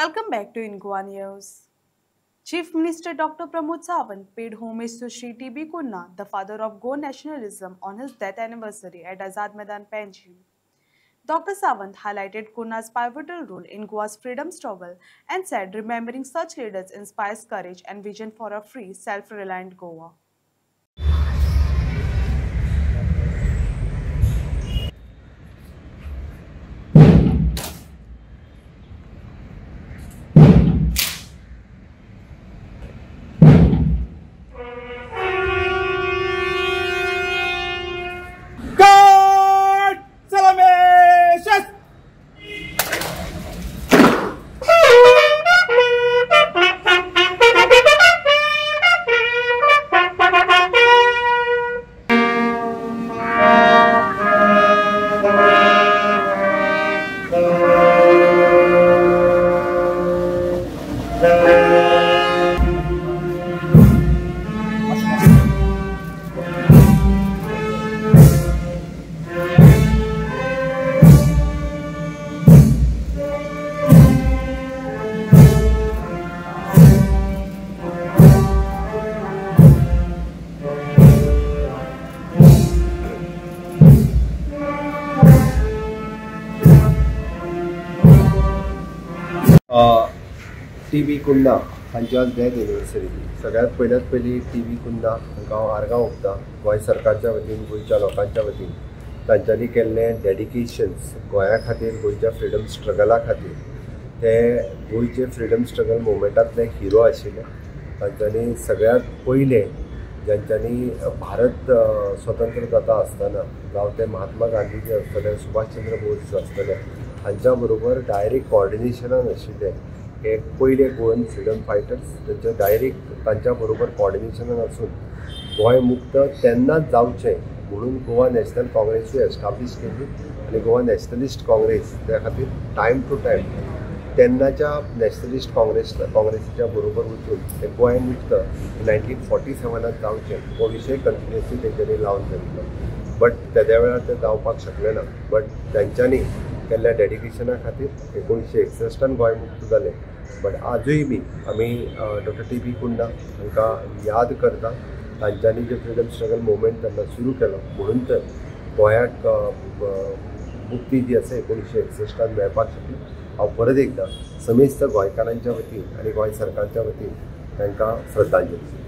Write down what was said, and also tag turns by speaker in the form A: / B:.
A: Welcome back to Ingoa News. Chief Minister Dr. Pramod Sawant paid homage to Shri T.B. Kunna, the father of Go nationalism, on his death anniversary at Azad Maidan, Panjim. Dr. Sawant highlighted Kunna's pivotal role in Goa's freedom struggle and said remembering such leaders inspires courage and vision for a free, self-reliant Goa.
B: T B. Cunha हांची आज death anniversary. सगळ्यात पयली TB. कुन्ना हांकां हांव आर्गां ओंपता. गोंय सरकारच्या वतीन, गोंयच्या लोकांच्या वतीन तांच्यांनी केल्लें डेडिकेशन्स गोंया खातीर, गोंयच्या फ्रिडम स्ट्रगला खातीर, ते गोंयचे फ्रिडम स्ट्रगल मुवमेंटांतले हिरो आशिल्ले. तांच्यांनी सगळ्यात पयले ज्यांच्यांनी भारत स्वतंत्र जाता आसतना जावं ते महात्मा गांधीजी आसतले, सुभाषचंद्र बोस आसतले, हांच्या बरोबर डायरेक्ट कॉर्डिनेशनान आशिल्ले हे पयले गोवन फ्रिडम फायटर्स. तेंचे डायरेक्ट तांच्या बरोबर कॉर्डिनेशनान आसून गोंय मुक्त तेन्नाच जावचें म्हणून गोवा नॅशनल काँग्रेसूय एस्टाब्लीश केल्ली आनी गोवा नॅशनलिस्ट काँग्रेस त्या खातीर टायम टू टायम तेन्नाच्या नॅशनलिस्ट काँग्रेसीच्या बरोबर वचून ते गोंय मुक्त 1947 जावचें हो विशय कंटिन्युअसली तेंच्यांनी लावन धरिल्लो. बट तेद्या वेळार ते जावपाक शकले ना. बट तेंच्यांनी केल्ल्या डेडिकेशना खातीर 1961 गोंय मुक्त जालें. बट आजूय बी आमी डॉक्टर टी.बी. कुन्ना हांकां याद करता. तांच्यांनी जे फ्रिडम स्ट्रगल मुवमेंट तेन्ना सुरू केलो म्हणून तर गोंयाक मुक्ती जी आसा 1961 मेळपाक शकली. हांव परत एकदां समेस्त गोंयकारांच्या वतीन आनी गोंय सरकारच्या वतीन तांकां श्रद्धांजली.